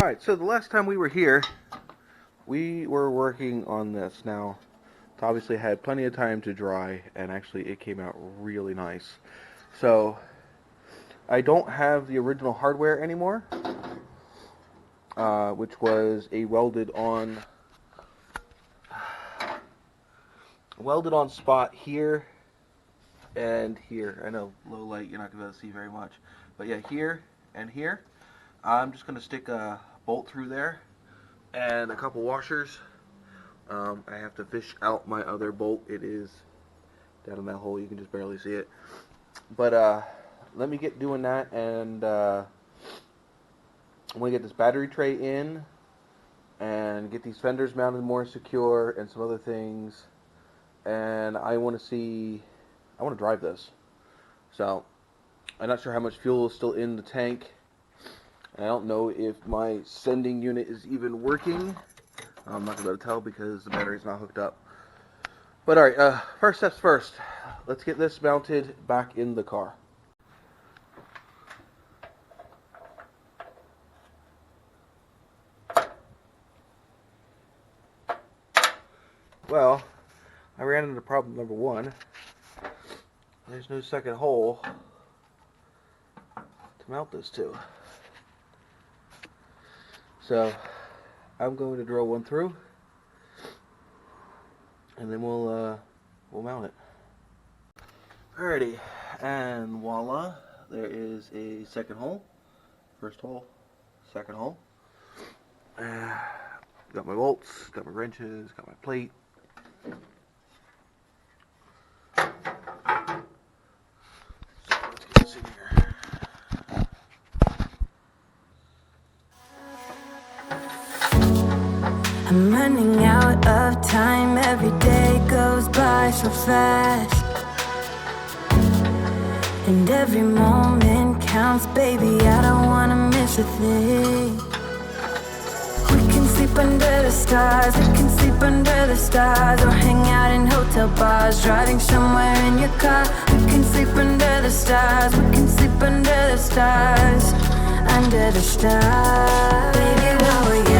Alright, so the last time we were here, we were working on this. Now, it obviously had plenty of time to dry, and actually it came out really nice. So, I don't have the original hardware anymore, which was a welded on spot here and here. I know low light you're not going to be able to see very much, but yeah, here and here. I'm just going to stick a bolt through there and a couple washers. I have to fish out my other bolt. It is down in that hole. You can just barely see it. But let me get doing that, and I'm going to get this battery tray in and get these fenders mounted more secure and some other things. And I want to drive this. So I'm not sure how much fuel is still in the tank. I don't know if my sending unit is even working. I'm not going to be able to tell because the battery's not hooked up. But alright, first steps first. Let's get this mounted back in the car. Well, I ran into problem number one. There's no second hole to mount this to. So I'm going to drill one through, and then we'll mount it. Alrighty, and voila, there is a second hole. First hole, second hole. Got my bolts, got my wrenches, got my plate. I'm running out of time, every day goes by so fast, and every moment counts, baby, I don't wanna miss a thing. We can sleep under the stars, we can sleep under the stars, or hang out in hotel bars, driving somewhere in your car. We can sleep under the stars, we can sleep under the stars, under the stars. Baby, while we're young.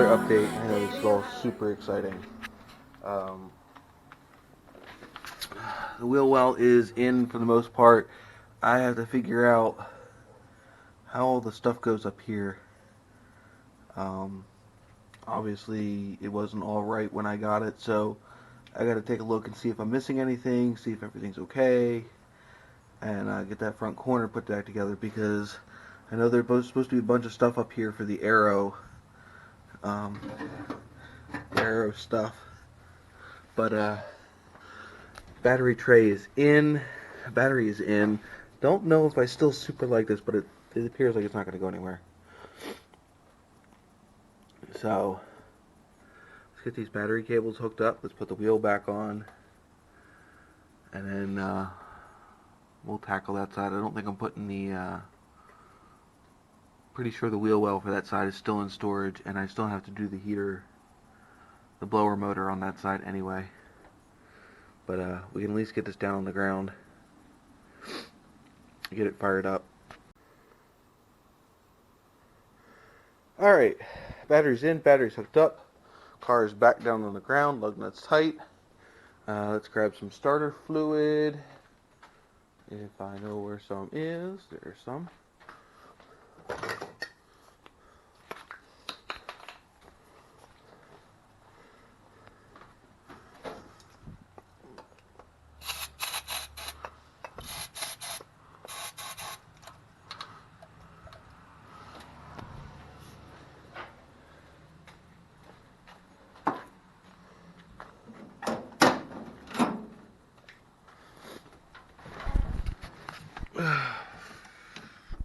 Update. I know this is all super exciting. The wheel well is in for the most part. I have to figure out how all the stuff goes up here. Obviously, it wasn't all right when I got it, so I got to take a look and see if I'm missing anything, see if everything's okay, and get that front corner put back together, because I know there's supposed to be a bunch of stuff up here for the arrow stuff, but battery tray is in, battery is in. Don't know if I still super like this, but it appears like it's not going to go anywhere. So let's get these battery cables hooked up. Let's put the wheel back on, and then we'll tackle that side. I don't think I'm putting the pretty sure the wheel well for that side is still in storage, and I still have to do the heater, the blower motor on that side anyway. But we can at least get this down on the ground, get it fired up. Alright, battery's in, battery's hooked up, car is back down on the ground, lug nuts tight. Let's grab some starter fluid. If I know where some is, there's some.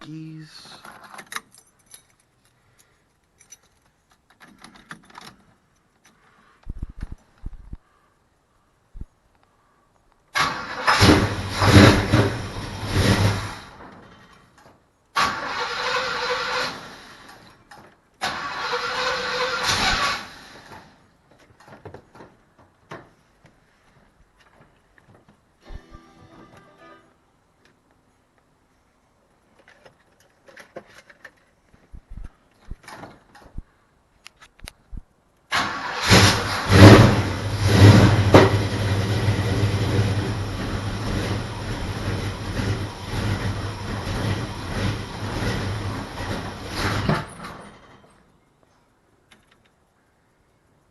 Keys.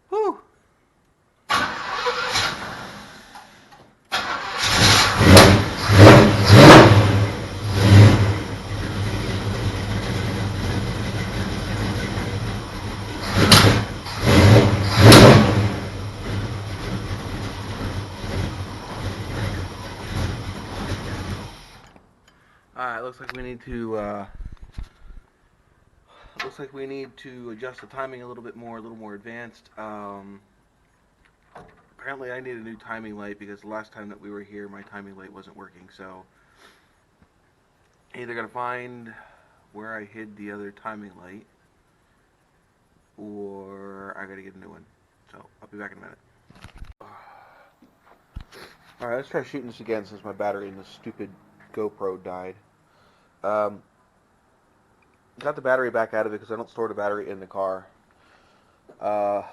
Whew. Alright, looks like we need to adjust the timing a little bit more, a little more advanced. Apparently I need a new timing light, because the last time that we were here my timing light wasn't working, so either gotta find where I hid the other timing light, or I gotta get a new one. So I'll be back in a minute. Alright, let's try shooting this again since my battery in this stupid GoPro died. Got the battery back out of it because I don't store the battery in the car. Got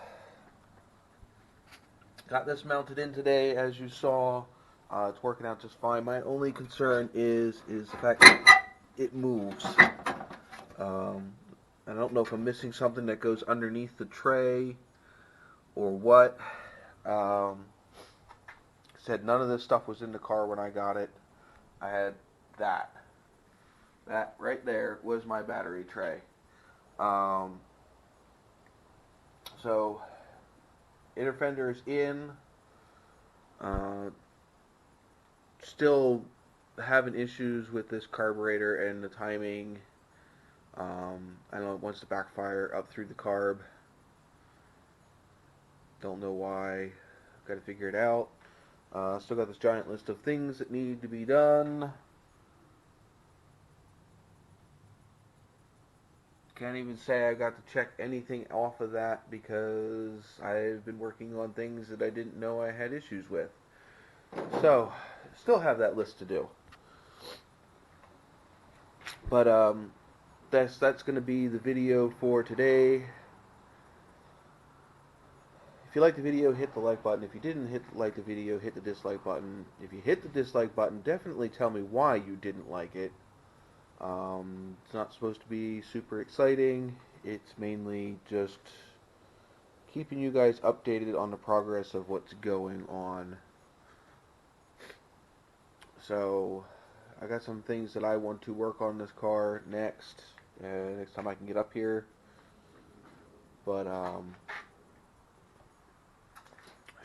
this mounted in today, as you saw. It's working out just fine. My only concern is the fact that it moves. I don't know if I'm missing something that goes underneath the tray or what. Said none of this stuff was in the car when I got it. I had that. That right there was my battery tray. So inner fender is in. Still having issues with this carburetor and the timing. I don't know, it wants to backfire up through the carb. Don't know why. Got to figure it out. Still got this giant list of things that need to be done. Can't even say I got to check anything off of that because I've been working on things that I didn't know I had issues with. So, still have that list to do. But that's going to be the video for today. If you liked the video, hit the like button. If you didn't like the video, hit the dislike button. If you hit the dislike button, definitely tell me why you didn't like it. It's not supposed to be super exciting. It's mainly just keeping you guys updated on the progress of what's going on. So, I got some things that I want to work on this car next time I can get up here. But,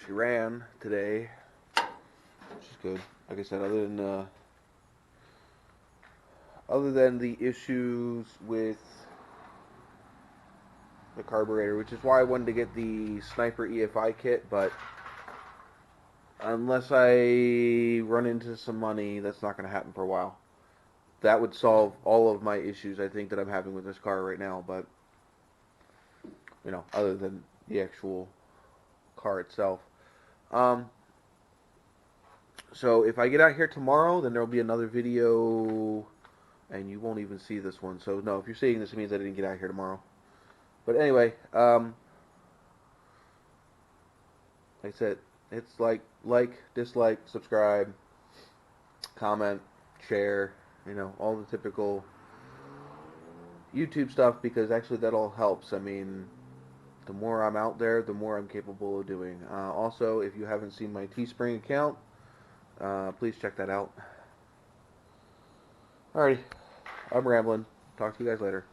she ran today, which is good. Like I said, other than the issues with the carburetor, which is why I wanted to get the Sniper EFI kit, but unless I run into some money, that's not going to happen for a while. That would solve all of my issues, I think, that I'm having with this car right now, but, you know, other than the actual car itself. So if I get out here tomorrow, then there will be another video, and you won't even see this one. So no, if you're seeing this, it means I didn't get out here tomorrow. But anyway, like I said, it's like, dislike, subscribe, comment, share, you know, all the typical YouTube stuff, because actually that all helps. I mean, the more I'm out there, the more I'm capable of doing. Also, if you haven't seen my Teespring account, please check that out. Alrighty, I'm rambling. Talk to you guys later.